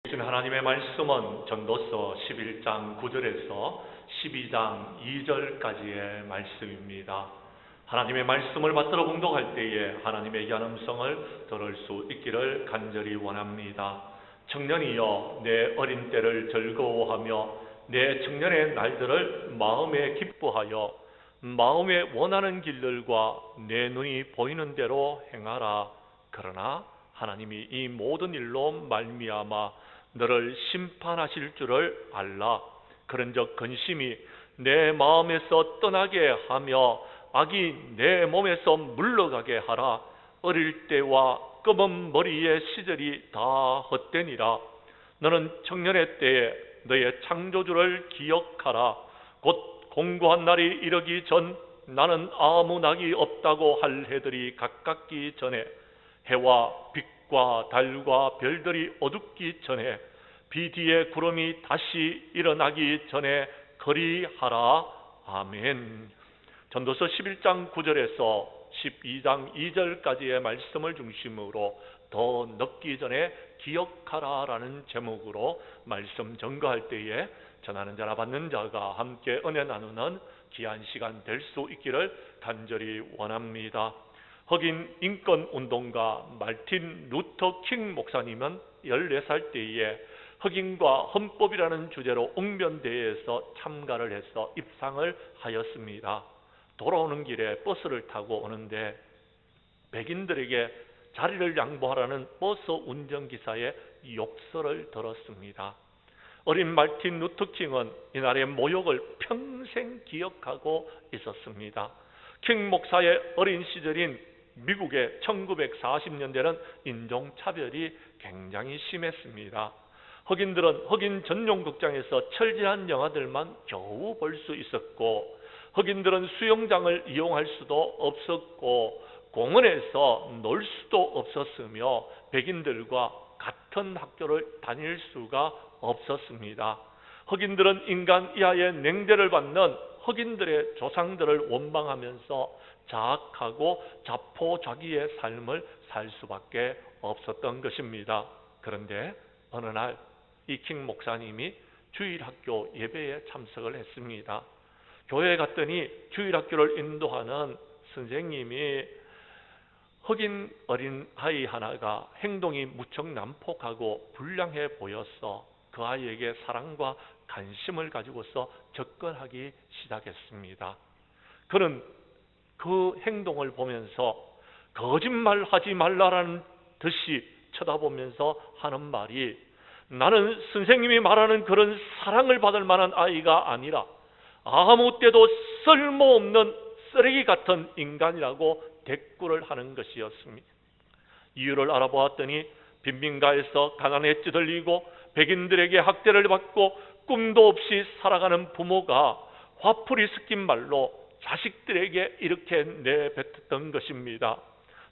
주신 하나님의 말씀은 전도서 11장 9절에서 12장 2절까지의 말씀입니다. 하나님의 말씀을 받들어 공독할 때에 하나님의 귀한 음성을 들을 수 있기를 간절히 원합니다. 청년이여, 내 어린 때를 즐거워하며 내 청년의 날들을 마음에 기뻐하여 마음에 원하는 길들과 내 눈이 보이는 대로 행하라. 그러나 하나님이 이 모든 일로 말미암아 너를 심판하실 줄을 알라. 그런즉 근심이 내 마음에서 떠나게 하며 악이 내 몸에서 물러가게 하라. 어릴 때와 검은 머리의 시절이 다 헛되니라. 너는 청년의 때에 너의 창조주를 기억하라. 곧 공고한 날이 이르기 전 나는 아무 낙이 없다고 할 해들이 가깝기 전에, 해와 빛과 달과 별들이 어둡기 전에, 비 뒤에 구름이 다시 일어나기 전에 그리하라. 아멘. 전도서 11장 9절에서 12장 2절까지의 말씀을 중심으로 더 늦기 전에 기억하라 라는 제목으로 말씀 전가할 때에 전하는 자나 받는 자가 함께 은혜 나누는 귀한 시간 될 수 있기를 간절히 원합니다. 흑인 인권운동가 마틴 루터 킹 목사님은 14살 때에 흑인과 헌법이라는 주제로 웅변대회에서 참가를 해서 입상을 하였습니다. 돌아오는 길에 버스를 타고 오는데 백인들에게 자리를 양보하라는 버스 운전기사의 욕설을 들었습니다. 어린 마틴 루터 킹은 이날의 모욕을 평생 기억하고 있었습니다. 킹 목사의 어린 시절인 미국의 1940년대는 인종차별이 굉장히 심했습니다. 흑인들은 흑인 전용 극장에서 철저한 영화들만 겨우 볼 수 있었고, 흑인들은 수영장을 이용할 수도 없었고, 공원에서 놀 수도 없었으며 백인들과 같은 학교를 다닐 수가 없었습니다. 흑인들은 인간 이하의 냉대를 받는 흑인들의 조상들을 원망하면서 자학하고 자포자기의 삶을 살 수밖에 없었던 것입니다. 그런데 어느 날 이 킹 목사님이 주일학교 예배에 참석을 했습니다. 교회에 갔더니 주일학교를 인도하는 선생님이 흑인 어린 아이 하나가 행동이 무척 난폭하고 불량해 보였어 그 아이에게 사랑과 관심을 가지고서 접근하기 시작했습니다. 그는 그 행동을 보면서 거짓말하지 말라라는 듯이 쳐다보면서 하는 말이, 나는 선생님이 말하는 그런 사랑을 받을 만한 아이가 아니라 아무 때도 쓸모없는 쓰레기 같은 인간이라고 대꾸를 하는 것이었습니다. 이유를 알아보았더니 빈민가에서 가난에 찌들리고 백인들에게 학대를 받고 꿈도 없이 살아가는 부모가 화풀이 섞인 말로 자식들에게 이렇게 내뱉었던 것입니다.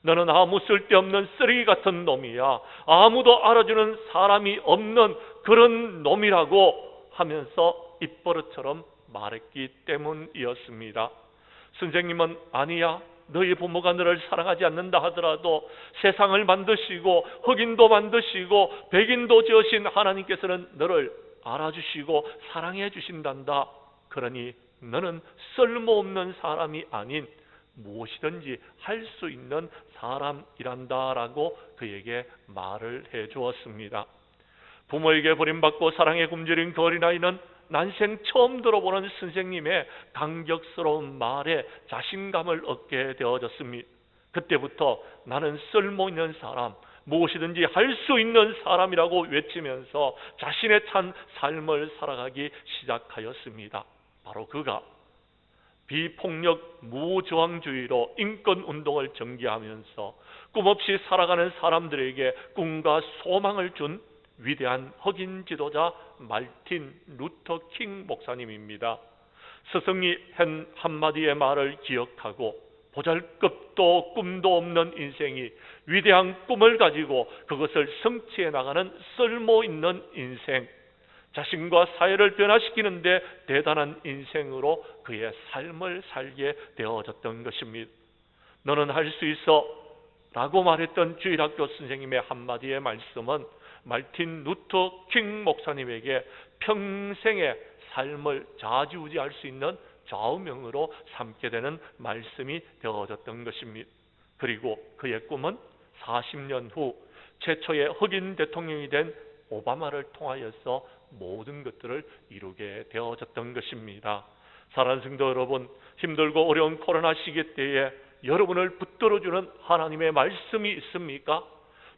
너는 아무 쓸데없는 쓰레기 같은 놈이야. 아무도 알아주는 사람이 없는 그런 놈이라고 하면서 입버릇처럼 말했기 때문이었습니다. 선생님은 아니야, 너희 부모가 너를 사랑하지 않는다 하더라도 세상을 만드시고 흑인도 만드시고 백인도 지으신 하나님께서는 너를 알아주시고 사랑해 주신단다. 그러니 너는 쓸모없는 사람이 아닌 무엇이든지 할 수 있는 사람이란다 라고 그에게 말을 해 주었습니다. 부모에게 버림받고 사랑에 굶주린 그 어린아이는 난생 처음 들어보는 선생님의 강격스러운 말에 자신감을 얻게 되어졌습니다. 그때부터 나는 쓸모있는 사람, 무엇이든지 할 수 있는 사람이라고 외치면서 자신의 찬 삶을 살아가기 시작하였습니다. 바로 그가 비폭력 무저항주의로 인권운동을 전개하면서 꿈없이 살아가는 사람들에게 꿈과 소망을 준 위대한 흑인 지도자 마틴 루터 킹 목사님입니다. 스승이 한 한마디의 말을 기억하고 보잘것도 꿈도 없는 인생이 위대한 꿈을 가지고 그것을 성취해 나가는 쓸모있는 인생, 자신과 사회를 변화시키는데 대단한 인생으로 그의 삶을 살게 되어졌던 것입니다. 너는 할 수 있어 라고 말했던 주일학교 선생님의 한마디의 말씀은 말틴 루터 킹 목사님에게 평생의 삶을 좌지우지할 수 있는 좌우명으로 삼게 되는 말씀이 되어졌던 것입니다. 그리고 그의 꿈은 40년 후 최초의 흑인 대통령이 된 오바마를 통하여서 모든 것들을 이루게 되어졌던 것입니다. 사랑하는 성도 여러분, 힘들고 어려운 코로나 시기 때에 여러분을 붙들어주는 하나님의 말씀이 있습니까?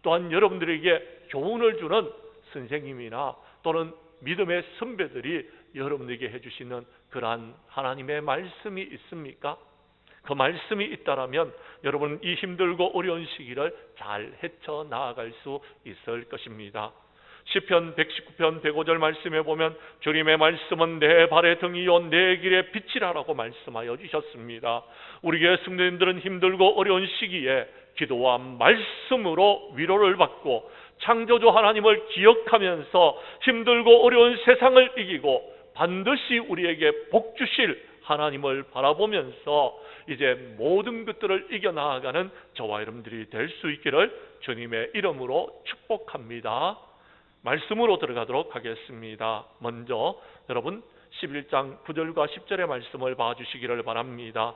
또한 여러분들에게 교훈을 주는 선생님이나 또는 믿음의 선배들이 여러분에게 해주시는 그러한 하나님의 말씀이 있습니까? 그 말씀이 있다라면 여러분 이 힘들고 어려운 시기를 잘 헤쳐나갈 수 있을 것입니다. 시편 119편 105절 말씀에 보면 주님의 말씀은 내 발의 등이요 내 길의 빛이라라고 말씀하여 주셨습니다. 우리의 성도님들은 힘들고 어려운 시기에 기도와 말씀으로 위로를 받고 창조주 하나님을 기억하면서 힘들고 어려운 세상을 이기고 반드시 우리에게 복 주실 하나님을 바라보면서 이제 모든 것들을 이겨나가는 저와 여러분들이 될 수 있기를 주님의 이름으로 축복합니다. 말씀으로 들어가도록 하겠습니다. 먼저 여러분 11장 9절과 10절의 말씀을 봐주시기를 바랍니다.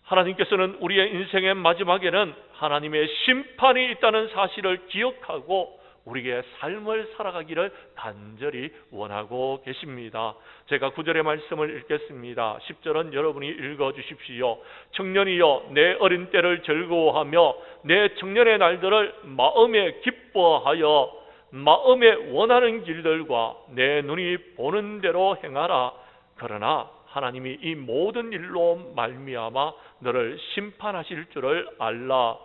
하나님께서는 우리의 인생의 마지막에는 하나님의 심판이 있다는 사실을 기억하고 우리의 삶을 살아가기를 간절히 원하고 계십니다. 제가 9절의 말씀을 읽겠습니다. 10절은 여러분이 읽어주십시오. 청년이여 내 어린 때를 즐거워하며 내 청년의 날들을 마음에 기뻐하여 마음에 원하는 길들과 내 눈이 보는 대로 행하라. 그러나 하나님이 이 모든 일로 말미암아 너를 심판하실 줄을 알라.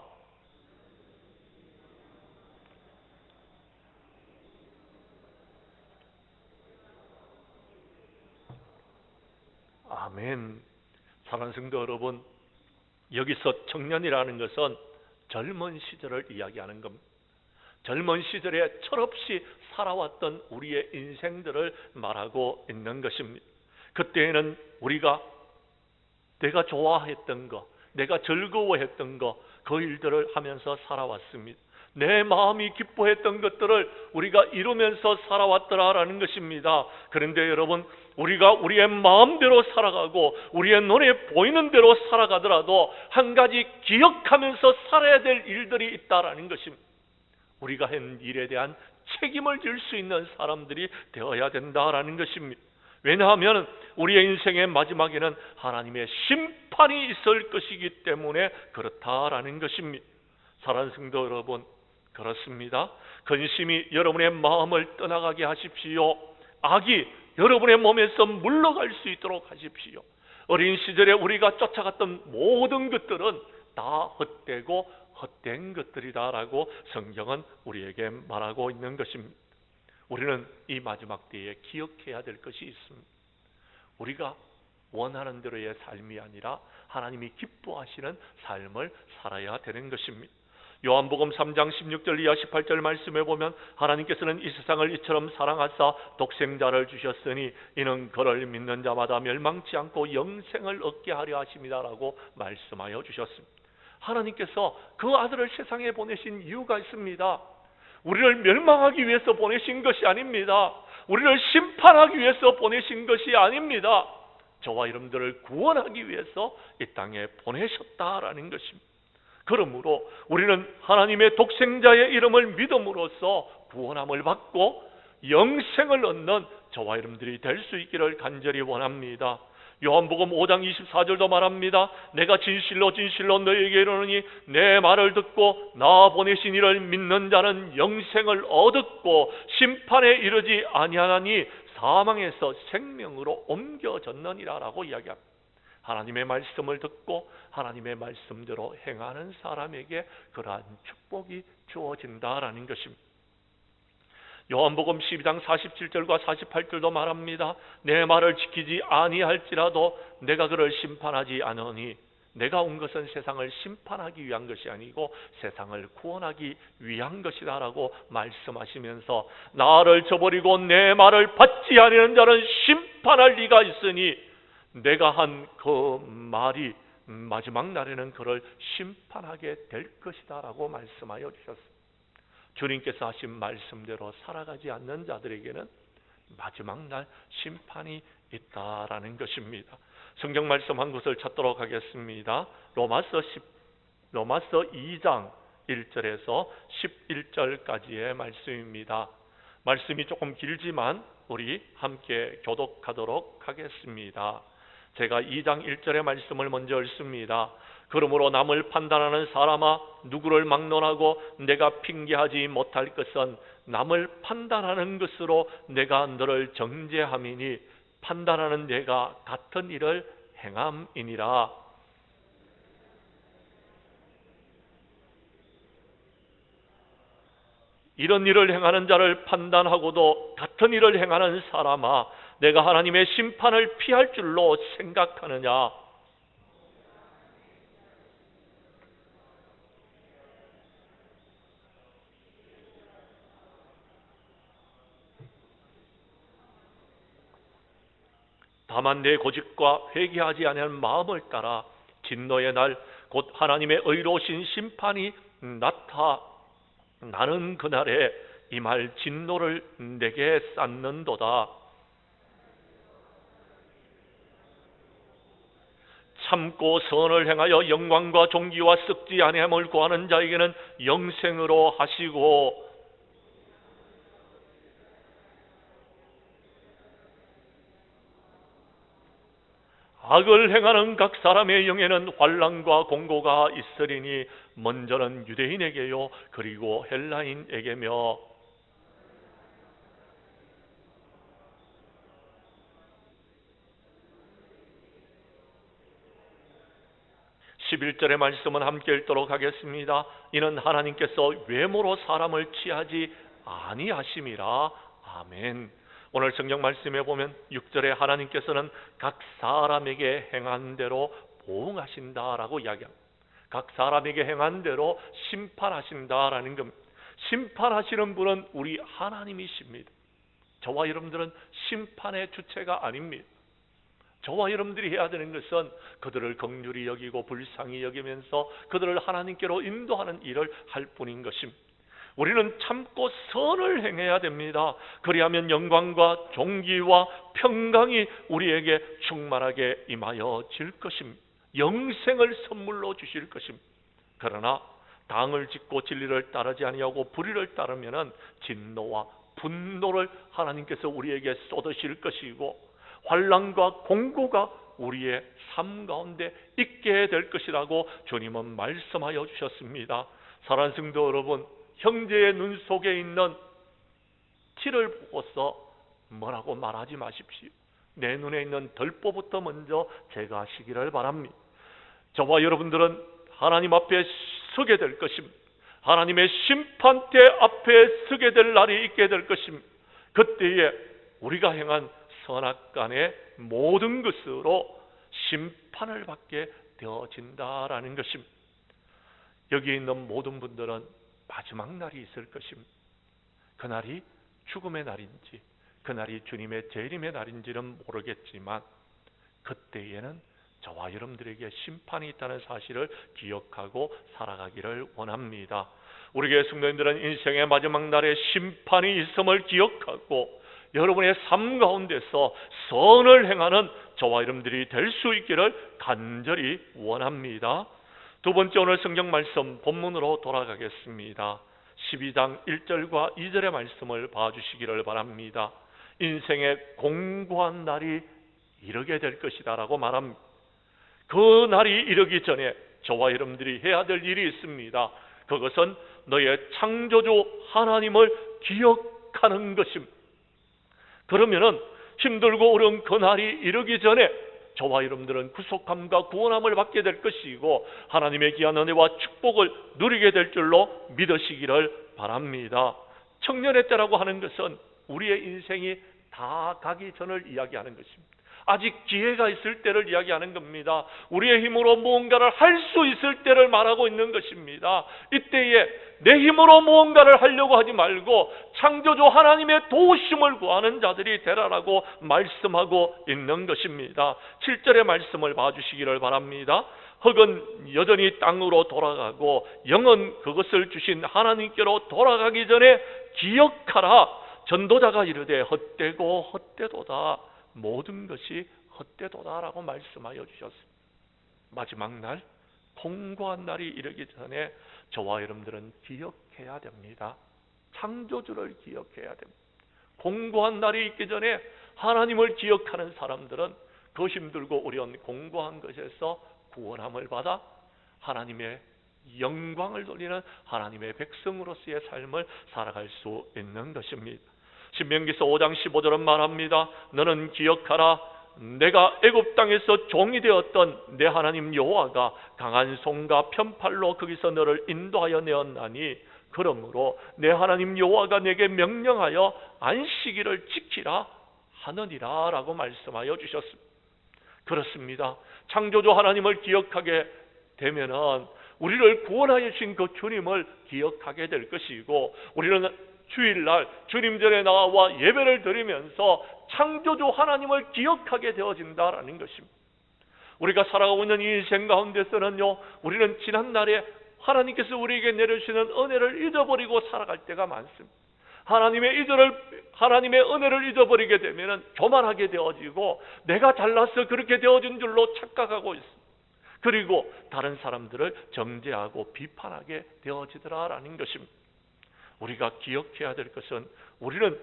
아멘. 사랑하는 성도 여러분, 여기서 청년이라는 것은 젊은 시절을 이야기하는 겁니다. 젊은 시절에 철없이 살아왔던 우리의 인생들을 말하고 있는 것입니다. 그때에는 우리가 내가 좋아했던 거, 내가 즐거워했던 거, 그 일들을 하면서 살아왔습니다. 내 마음이 기뻐했던 것들을 우리가 이루면서 살아왔더라라는 것입니다. 그런데 여러분, 우리가 우리의 마음대로 살아가고 우리의 눈에 보이는 대로 살아가더라도 한 가지 기억하면서 살아야 될 일들이 있다라는 것입니다. 우리가 한 일에 대한 책임을 질 수 있는 사람들이 되어야 된다라는 것입니다. 왜냐하면 우리의 인생의 마지막에는 하나님의 심판이 있을 것이기 때문에 그렇다라는 것입니다. 사랑하는 성도 여러분, 그렇습니다. 근심이 여러분의 마음을 떠나가게 하십시오. 악이 여러분의 몸에서 물러갈 수 있도록 하십시오. 어린 시절에 우리가 쫓아갔던 모든 것들은 다 헛되고 헛된 것들이다라고 성경은 우리에게 말하고 있는 것입니다. 우리는 이 마지막 때에 기억해야 될 것이 있습니다. 우리가 원하는 대로의 삶이 아니라 하나님이 기뻐하시는 삶을 살아야 되는 것입니다. 요한복음 3장 16절 이하 18절 말씀에 보면 하나님께서는 이 세상을 이처럼 사랑하사 독생자를 주셨으니 이는 그를 믿는 자마다 멸망치 않고 영생을 얻게 하려 하심이다라고 말씀하여 주셨습니다. 하나님께서 그 아들을 세상에 보내신 이유가 있습니다. 우리를 멸망하기 위해서 보내신 것이 아닙니다. 우리를 심판하기 위해서 보내신 것이 아닙니다. 저와 여러분들을 구원하기 위해서 이 땅에 보내셨다라는 것입니다. 그러므로 우리는 하나님의 독생자의 이름을 믿음으로써 구원함을 받고 영생을 얻는 저와 여러분들이 될 수 있기를 간절히 원합니다. 요한복음 5장 24절도 말합니다. 내가 진실로 진실로 너희에게 이르노니 내 말을 듣고 나 보내신 이를 믿는 자는 영생을 얻었고 심판에 이르지 아니하나니 사망에서 생명으로 옮겨졌느니라 라고 이야기합니다. 하나님의 말씀을 듣고 하나님의 말씀대로 행하는 사람에게 그러한 축복이 주어진다라는 것입니다. 요한복음 12장 47절과 48절도 말합니다. 내 말을 지키지 아니할지라도 내가 그를 심판하지 않으니 내가 온 것은 세상을 심판하기 위한 것이 아니고 세상을 구원하기 위한 것이다 라고 말씀하시면서 나를 저버리고 내 말을 받지 아니하는 자는 심판할 리가 있으니 내가 한 그 말이 마지막 날에는 그를 심판하게 될 것이다 라고 말씀하여 주셨습니다. 주님께서 하신 말씀대로 살아가지 않는 자들에게는 마지막 날 심판이 있다라는 것입니다. 성경 말씀 한 곳을 찾도록 하겠습니다. 로마서 2장 1절에서 11절까지의 말씀입니다. 말씀이 조금 길지만 우리 함께 교독하도록 하겠습니다. 제가 2장 1절의 말씀을 먼저 읽습니다. 그러므로 남을 판단하는 사람아, 누구를 막론하고 내가 핑계하지 못할 것은 남을 판단하는 것으로 내가 너를 정죄함이니 판단하는 내가 같은 일을 행함이니라. 이런 일을 행하는 자를 판단하고도 같은 일을 행하는 사람아, 내가 하나님의 심판을 피할 줄로 생각하느냐? '다만 내 고집과 회개하지 아니하는 마음을 따라 진노의 날 곧 하나님의 의로우신 심판이 나타나는 그날에 임할 진노를 내게 쌓는도다. 참고 선을 행하여 영광과 존귀와 썩지 아니함을 구하는 자에게는 영생으로 하시고 악을 행하는 각 사람의 영에는 환난과 공고가 있으리니 먼저는 유대인에게요 그리고 헬라인에게며 11절의 말씀은 함께 읽도록 하겠습니다. 이는 하나님께서 외모로 사람을 취하지 아니하심이라. 아멘. 오늘 성경 말씀에 보면 6절에 하나님께서는 각 사람에게 행한 대로 보응하신다라고 이야기합니다. 각 사람에게 행한 대로 심판하신다라는 겁니다. 심판하시는 분은 우리 하나님이십니다. 저와 여러분들은 심판의 주체가 아닙니다. 저와 여러분들이 해야 되는 것은 그들을 긍휼히 여기고 불쌍히 여기면서 그들을 하나님께로 인도하는 일을 할 뿐인 것입니다. 우리는 참고 선을 행해야 됩니다. 그리하면 영광과 존귀와 평강이 우리에게 충만하게 임하여질 것입니다. 영생을 선물로 주실 것입니다. 그러나 당을 짓고 진리를 따르지 아니하고 불의를 따르면 진노와 분노를 하나님께서 우리에게 쏟으실 것이고 환난과 공고가 우리의 삶 가운데 있게 될 것이라고 주님은 말씀하여 주셨습니다. 사랑하는 성도 여러분, 형제의 눈 속에 있는 티를 보고서 뭐라고 말하지 마십시오. 내 눈에 있는 덜보부터 먼저 제거하시기를 바랍니다. 저와 여러분들은 하나님 앞에 서게 될 것입니다. 하나님의 심판대 앞에 서게 될 날이 있게 될 것입니다. 그때에 우리가 행한 선악간의 모든 것으로 심판을 받게 되어진다라는 것입니다. 여기 있는 모든 분들은 마지막 날이 있을 것입니다. 그날이 죽음의 날인지 그날이 주님의 재림의 날인지는 모르겠지만 그때에는 저와 여러분들에게 심판이 있다는 사실을 기억하고 살아가기를 원합니다. 우리 교회 성도님들은 인생의 마지막 날에 심판이 있음을 기억하고 여러분의 삶 가운데서 선을 행하는 저와 여러분들이 될 수 있기를 간절히 원합니다. 두 번째 오늘 성경 말씀 본문으로 돌아가겠습니다. 12장 1절과 2절의 말씀을 봐주시기를 바랍니다. 인생의 공고한 날이 이르게 될 것이다 라고 말합니다. 그 날이 이르기 전에 저와 여러분들이 해야 될 일이 있습니다. 그것은 너의 창조주 하나님을 기억하는 것입니다. 그러면은 힘들고 어려운 그 날이 이르기 전에 저와 여러분들은 구속함과 구원함을 받게 될 것이고 하나님의 귀한 은혜와 축복을 누리게 될 줄로 믿으시기를 바랍니다. 청년의 때라고 하는 것은 우리의 인생이 다 가기 전을 이야기하는 것입니다. 아직 기회가 있을 때를 이야기하는 겁니다. 우리의 힘으로 무언가를 할 수 있을 때를 말하고 있는 것입니다. 이때에 내 힘으로 무언가를 하려고 하지 말고 창조주 하나님의 도우심을 구하는 자들이 되라라고 말씀하고 있는 것입니다. 7절의 말씀을 봐주시기를 바랍니다. 흙은 여전히 땅으로 돌아가고 영은 그것을 주신 하나님께로 돌아가기 전에 기억하라. 전도자가 이르되 헛되고 헛되도다. 모든 것이 헛되도다라고 말씀하여 주셨습니다. 마지막 날, 공고한 날이 이르기 전에 저와 여러분들은 기억해야 됩니다. 창조주를 기억해야 됩니다. 공고한 날이 있기 전에 하나님을 기억하는 사람들은 그 힘들고 어려운 공고한 것에서 구원함을 받아 하나님의 영광을 돌리는 하나님의 백성으로서의 삶을 살아갈 수 있는 것입니다. 신명기서 5장 15절은 말합니다. 너는 기억하라. 내가 애굽 땅에서 종이 되었던 내 하나님 여호와가 강한 손과 편팔로 거기서 너를 인도하여 내었나니 그러므로 내 하나님 여호와가 내게 명령하여 안식일을 지키라 하느니라 라고 말씀하여 주셨습니다. 그렇습니다. 창조주 하나님을 기억하게 되면은 우리를 구원하여 주신 그 주님을 기억하게 될 것이고, 우리는 주일날 주님 전에 나와 예배를 드리면서 창조주 하나님을 기억하게 되어진다라는 것입니다. 우리가 살아가고 있는 이 인생 가운데서는요, 우리는 지난날에 하나님께서 우리에게 내려주시는 은혜를 잊어버리고 살아갈 때가 많습니다. 하나님의 은혜를 잊어버리게 되면 교만하게 되어지고 내가 잘나서 그렇게 되어진 줄로 착각하고 있습니다. 그리고 다른 사람들을 정죄하고 비판하게 되어지더라라는 것입니다. 우리가 기억해야 될 것은 우리는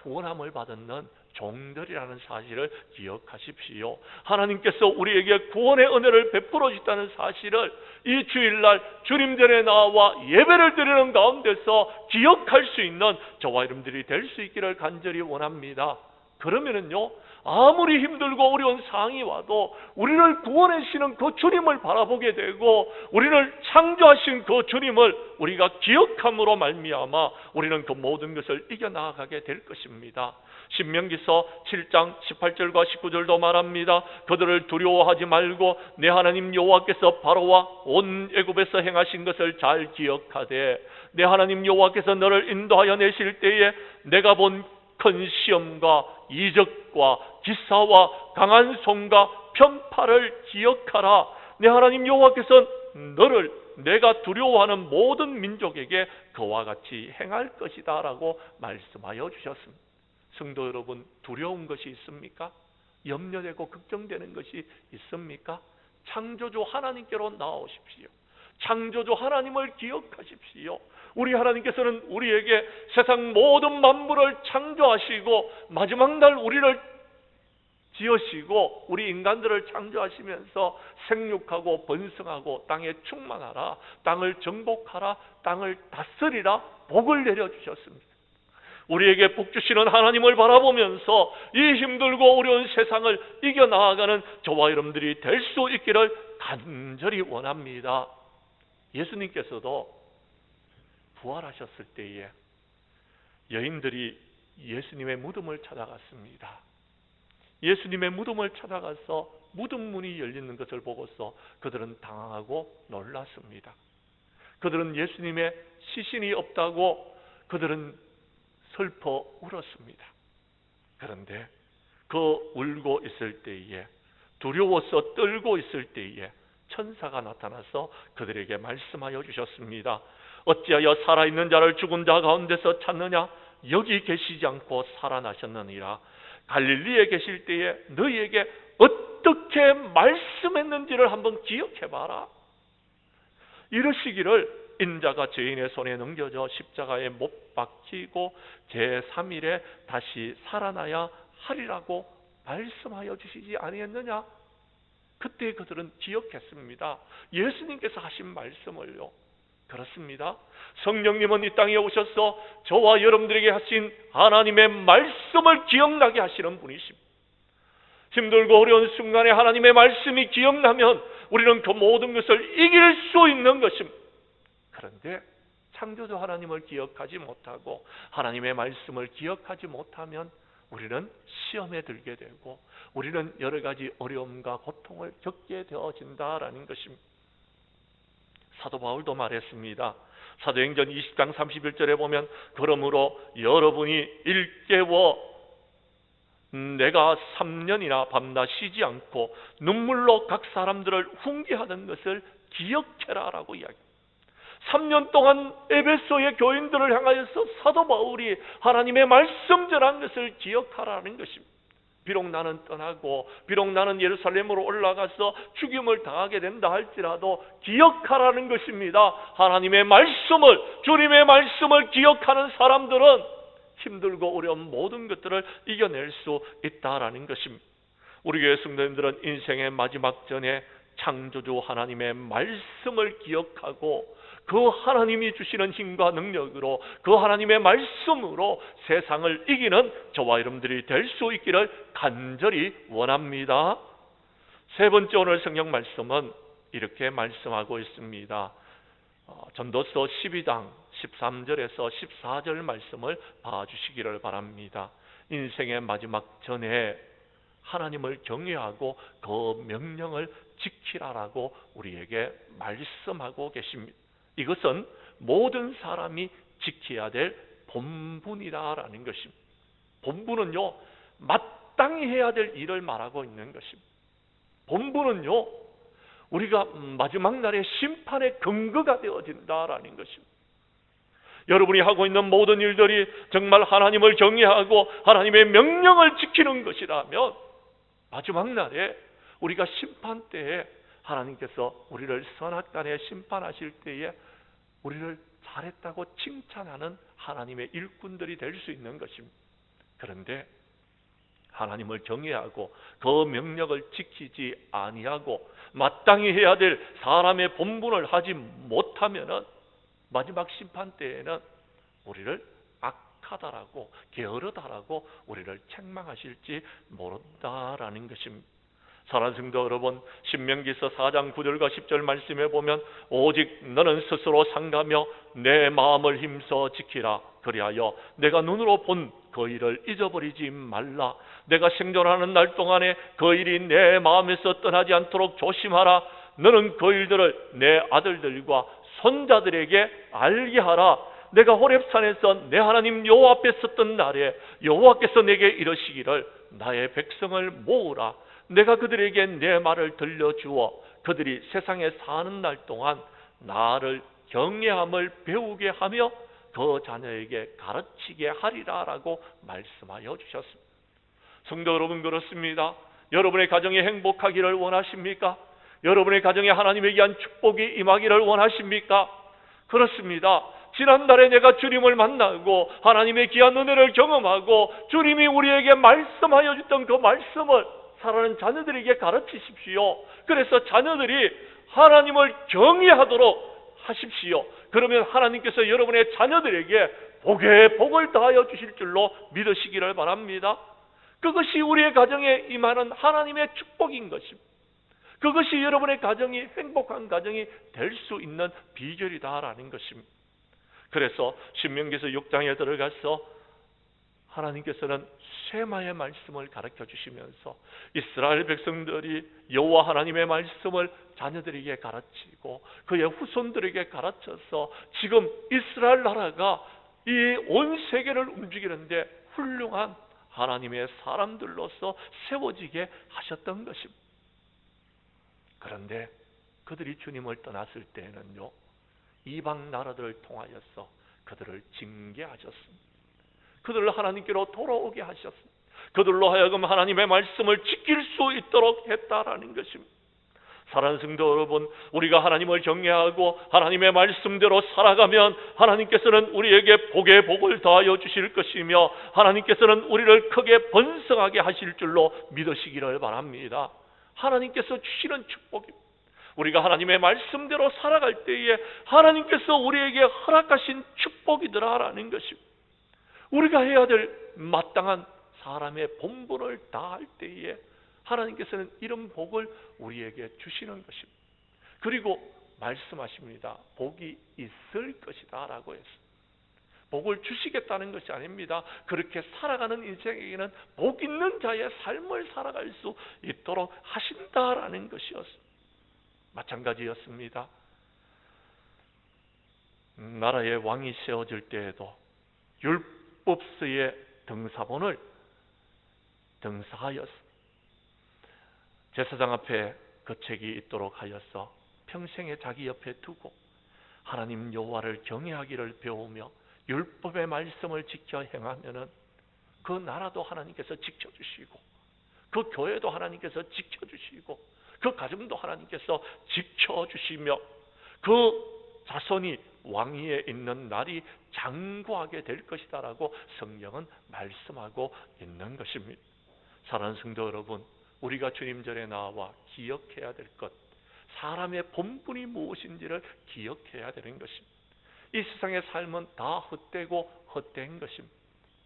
구원함을 받는 종들이라는 사실을 기억하십시오. 하나님께서 우리에게 구원의 은혜를 베풀어 주셨다는 사실을 이 주일날 주님 전에 나와 예배를 드리는 가운데서 기억할 수 있는 저와 여러분들이 될 수 있기를 간절히 원합니다. 그러면은요, 아무리 힘들고 어려운 상황이 와도 우리를 구원해 주시는 그 주님을 바라보게 되고, 우리를 창조하신 그 주님을 우리가 기억함으로 말미암아 우리는 그 모든 것을 이겨나가게 될 것입니다. 신명기서 7장 18절과 19절도 말합니다. 그들을 두려워하지 말고 내 하나님 여호와께서 바로와 온 애굽에서 행하신 것을 잘 기억하되 내 하나님 여호와께서 너를 인도하여 내실 때에 내가 본 큰 시험과 이적과 기사와 강한 손과 편팔을 기억하라. 내 하나님 여호와께서 너를 내가 두려워하는 모든 민족에게 그와 같이 행할 것이다 라고 말씀하여 주셨습니다. 성도 여러분, 두려운 것이 있습니까? 염려되고 걱정되는 것이 있습니까? 창조주 하나님께로 나오십시오. 창조주 하나님을 기억하십시오. 우리 하나님께서는 우리에게 세상 모든 만물을 창조하시고 마지막 날 우리를 지으시고 우리 인간들을 창조하시면서 생육하고 번성하고 땅에 충만하라, 땅을 정복하라, 땅을 다스리라 복을 내려주셨습니다. 우리에게 복 주시는 하나님을 바라보면서 이 힘들고 어려운 세상을 이겨나가는 저와 여러분들이 될 수 있기를 간절히 원합니다. 예수님께서도 부활하셨을 때에 여인들이 예수님의 무덤을 찾아갔습니다. 예수님의 무덤을 찾아가서 무덤 문이 열리는 것을 보고서 그들은 당황하고 놀랐습니다. 그들은 예수님의 시신이 없다고 그들은 슬퍼 울었습니다. 그런데 그 울고 있을 때에, 두려워서 떨고 있을 때에 천사가 나타나서 그들에게 말씀하여 주셨습니다. 어찌하여 살아있는 자를 죽은 자 가운데서 찾느냐? 여기 계시지 않고 살아나셨느니라. 갈릴리에 계실 때에 너희에게 어떻게 말씀했는지를 한번 기억해봐라. 이르시기를 인자가 죄인의 손에 넘겨져 십자가에 못 박히고 제3일에 다시 살아나야 하리라고 말씀하여 주시지 아니했느냐? 그때 그들은 기억했습니다. 예수님께서 하신 말씀을요. 그렇습니다. 성령님은 이 땅에 오셔서 저와 여러분들에게 하신 하나님의 말씀을 기억나게 하시는 분이십니다. 힘들고 어려운 순간에 하나님의 말씀이 기억나면 우리는 그 모든 것을 이길 수 있는 것입니다. 그런데 창조주 하나님을 기억하지 못하고 하나님의 말씀을 기억하지 못하면 우리는 시험에 들게 되고 우리는 여러 가지 어려움과 고통을 겪게 되어진다라는 것입니다. 사도 바울도 말했습니다. 사도행전 20장 31절에 보면 그러므로 여러분이 일깨워 내가 3년이나 밤낮 쉬지 않고 눈물로 각 사람들을 훈계하던 것을 기억해라 라고 이야기합니다. 3년 동안 에베소의 교인들을 향하여서 사도 바울이 하나님의 말씀 전한 것을 기억하라는 것입니다. 비록 나는 떠나고 비록 나는 예루살렘으로 올라가서 죽임을 당하게 된다 할지라도 기억하라는 것입니다. 하나님의 말씀을, 주님의 말씀을 기억하는 사람들은 힘들고 어려운 모든 것들을 이겨낼 수 있다라는 것입니다. 우리 교회 성도님들은 인생의 마지막 전에 창조주 하나님의 말씀을 기억하고 그 하나님이 주시는 힘과 능력으로 그 하나님의 말씀으로 세상을 이기는 저와 여러분들이 될 수 있기를 간절히 원합니다. 세 번째 오늘 성경 말씀은 이렇게 말씀하고 있습니다. 전도서 12장 13절에서 14절 말씀을 봐주시기를 바랍니다. 인생의 마지막 전에 하나님을 경외하고 그 명령을 지키라라고 우리에게 말씀하고 계십니다. 이것은 모든 사람이 지켜야 될 본분이다라는 것입니다. 본분은요, 마땅히 해야 될 일을 말하고 있는 것입니다. 본분은요, 우리가 마지막 날의 심판의 근거가 되어진다라는 것입니다. 여러분이 하고 있는 모든 일들이 정말 하나님을 경외하고 하나님의 명령을 지키는 것이라면 마지막 날에 우리가 심판 때에 하나님께서 우리를 선악간에 심판하실 때에 우리를 잘했다고 칭찬하는 하나님의 일꾼들이 될 수 있는 것입니다. 그런데 하나님을 경외하고 그 명령을 지키지 아니하고 마땅히 해야 될 사람의 본분을 하지 못하면은 마지막 심판 때에는 우리를 악하다라고 게으르다라고 우리를 책망하실지 모른다라는 것입니다. 사랑하는 성도 여러분, 신명기서 4장 9절과 10절 말씀에 보면 오직 너는 스스로 상가며 내 마음을 힘써 지키라. 그리하여 내가 눈으로 본 그 일을 잊어버리지 말라. 내가 생존하는 날 동안에 그 일이 내 마음에서 떠나지 않도록 조심하라. 너는 그 일들을 내 아들들과 손자들에게 알게 하라. 내가 호렙산에서 내 하나님 여호와 앞에 섰던 날에 여호와께서 내게 이르시기를 나의 백성을 모으라. 내가 그들에게 내 말을 들려주어 그들이 세상에 사는 날 동안 나를 경외함을 배우게 하며 그 자녀에게 가르치게 하리라 라고 말씀하여 주셨습니다. 성도 여러분, 그렇습니다. 여러분의 가정이 행복하기를 원하십니까? 여러분의 가정에 하나님의 귀한 축복이 임하기를 원하십니까? 그렇습니다. 지난달에 내가 주님을 만나고 하나님의 귀한 은혜를 경험하고 주님이 우리에게 말씀하여 주던 그 말씀을 사랑하는 자녀들에게 가르치십시오. 그래서 자녀들이 하나님을 경외하도록 하십시오. 그러면 하나님께서 여러분의 자녀들에게 복에 복을 더하여 주실 줄로 믿으시기를 바랍니다. 그것이 우리의 가정에 임하는 하나님의 축복인 것입니다. 그것이 여러분의 가정이 행복한 가정이 될 수 있는 비결이다라는 것입니다. 그래서 신명기서 6장에 들어가서 하나님께서는 쉐마의 말씀을 가르쳐 주시면서 이스라엘 백성들이 여호와 하나님의 말씀을 자녀들에게 가르치고 그의 후손들에게 가르쳐서 지금 이스라엘 나라가 이 온 세계를 움직이는데 훌륭한 하나님의 사람들로서 세워지게 하셨던 것입니다. 그런데 그들이 주님을 떠났을 때에는요, 이방 나라들을 통하여서 그들을 징계하셨습니다. 그들을 하나님께로 돌아오게 하셨습니다. 그들로 하여금 하나님의 말씀을 지킬 수 있도록 했다라는 것입니다. 사랑하는 성도 여러분, 우리가 하나님을 경외하고 하나님의 말씀대로 살아가면 하나님께서는 우리에게 복에 복을 더하여 주실 것이며 하나님께서는 우리를 크게 번성하게 하실 줄로 믿으시기를 바랍니다. 하나님께서 주시는 축복입니다. 우리가 하나님의 말씀대로 살아갈 때에 하나님께서 우리에게 허락하신 축복이더라라는 것입니다. 우리가 해야 될 마땅한 사람의 본분을 다할 때에 하나님께서는 이런 복을 우리에게 주시는 것입니다. 그리고 말씀하십니다. 복이 있을 것이다 라고 했습니다. 복을 주시겠다는 것이 아닙니다. 그렇게 살아가는 인생에게는 복 있는 자의 삶을 살아갈 수 있도록 하신다라는 것이었습니다. 마찬가지였습니다. 나라의 왕이 세워질 때에도 율법서의 등사본을 등사하여서 제사장 앞에 그 책이 있도록 하여서 평생에 자기 옆에 두고 하나님 여호와를 경외하기를 배우며 율법의 말씀을 지켜 행하면은 그 나라도 하나님께서 지켜주시고 그 교회도 하나님께서 지켜주시고 그 가정도 하나님께서 지켜주시며 그 자손이 왕위에 있는 날이 장구하게 될 것이다라고 성경은 말씀하고 있는 것입니다. 사랑하는 성도 여러분, 우리가 주님전에 나와 기억해야 될 것, 사람의 본분이 무엇인지를 기억해야 되는 것입니다. 이 세상의 삶은 다 헛되고 헛된 것입니다.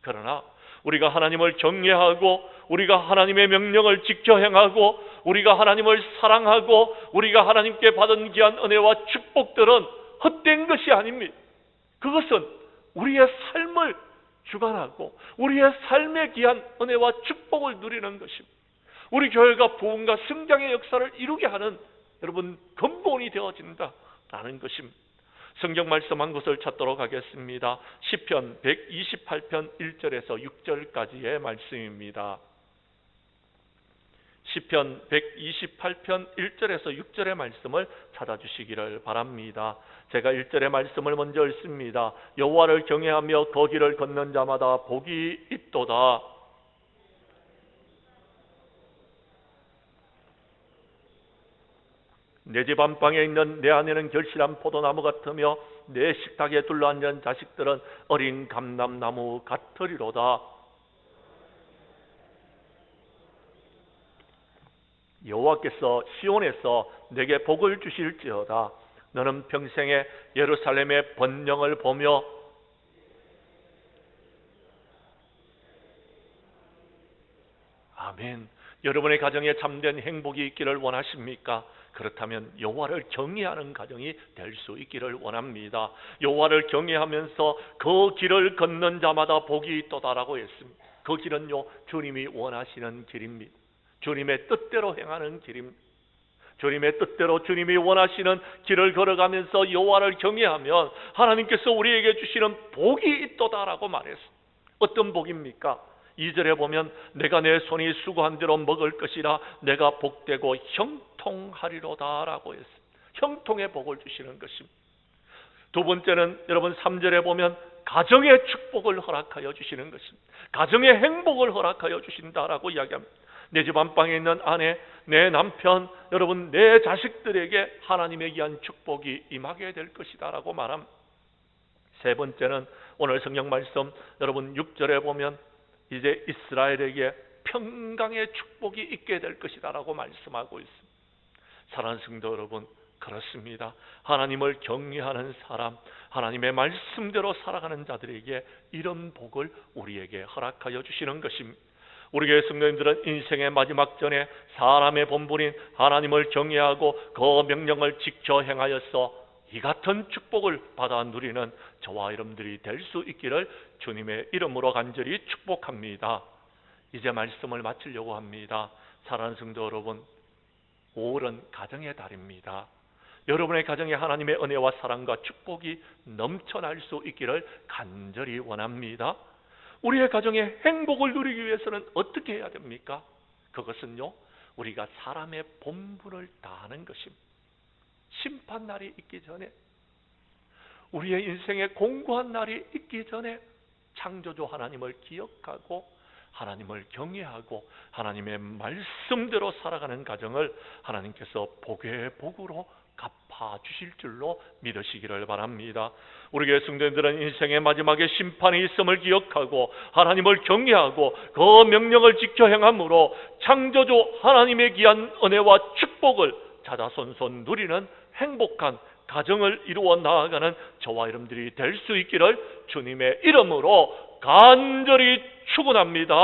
그러나 우리가 하나님을 경외하고 우리가 하나님의 명령을 지켜 행하고 우리가 하나님을 사랑하고 우리가 하나님께 받은 귀한 은혜와 축복들은 헛된 것이 아닙니다. 그것은 우리의 삶을 주관하고 우리의 삶의 귀한 은혜와 축복을 누리는 것입니다. 우리 교회가 부흥과 성장의 역사를 이루게 하는 여러분 근본이 되어진다라는 것입니다. 성경 말씀 한 곳을 찾도록 하겠습니다. 시편 128편 1절에서 6절까지의 말씀입니다. 시편 128편 1절에서 6절의 말씀을 찾아주시기를 바랍니다. 제가 1절의 말씀을 먼저 읽습니다. 여호와를 경외하며 거기를 걷는 자마다 복이 있도다. 내 집 안방에 있는 내 아내는 결실한 포도나무 같으며 내 식탁에 둘러앉은 자식들은 어린 감람나무 같으리로다. 여호와께서 시온에서 내게 복을 주실지어다. 너는 평생에 예루살렘의 번영을 보며 아멘. 여러분의 가정에 참된 행복이 있기를 원하십니까? 그렇다면 여호와를 경외하는 가정이 될 수 있기를 원합니다. 여호와를 경외하면서 그 길을 걷는 자마다 복이 있도다라고 했습니다. 그 길은요, 주님이 원하시는 길입니다. 주님의 뜻대로 행하는 길입니다. 주님의 뜻대로 주님이 원하시는 길을 걸어가면서 여호와를 경외하면 하나님께서 우리에게 주시는 복이 있도다라고 말했습니다. 어떤 복입니까? 2절에 보면 내가 내 손이 수고한 대로 먹을 것이라 내가 복되고 형통하리로다 라고 했습니다. 형통의 복을 주시는 것입니다. 두 번째는 여러분 3절에 보면 가정의 축복을 허락하여 주시는 것입니다. 가정의 행복을 허락하여 주신다라고 이야기합니다. 내 집 안방에 있는 아내, 내 남편, 여러분 내 자식들에게 하나님의 귀한 축복이 임하게 될 것이다 라고 말합니다. 세 번째는 오늘 성경 말씀 여러분 6절에 보면 이제 이스라엘에게 평강의 축복이 있게 될 것이다 라고 말씀하고 있습니다. 사랑하는 성도 여러분, 그렇습니다. 하나님을 경외하는 사람, 하나님의 말씀대로 살아가는 자들에게 이런 복을 우리에게 허락하여 주시는 것입니다. 우리 교회 성도님들은 인생의 마지막 전에 사람의 본분인 하나님을 경외하고 그 명령을 지켜 행하여서 이 같은 축복을 받아 누리는 저와 여러분들이 될 수 있기를 주님의 이름으로 간절히 축복합니다. 이제 말씀을 마치려고 합니다. 사랑하는 성도 여러분, 5월은 가정의 달입니다. 여러분의 가정에 하나님의 은혜와 사랑과 축복이 넘쳐날 수 있기를 간절히 원합니다. 우리의 가정에 행복을 누리기 위해서는 어떻게 해야 됩니까? 그것은요, 우리가 사람의 본분을 다하는 것입니다. 심판날이 있기 전에, 우리의 인생에 공고한 날이 있기 전에 창조주 하나님을 기억하고 하나님을 경외하고 하나님의 말씀대로 살아가는 가정을 하나님께서 복의 복으로 갚아주실 줄로 믿으시기를 바랍니다. 우리 교회 성도님들은 인생의 마지막에 심판이 있음을 기억하고 하나님을 경외하고 그 명령을 지켜 행함으로 창조주 하나님의 귀한 은혜와 축복을 자자손손 누리는 행복한 가정을 이루어 나아가는 저와 여러분들이 될 수 있기를 주님의 이름으로 간절히 축원합니다.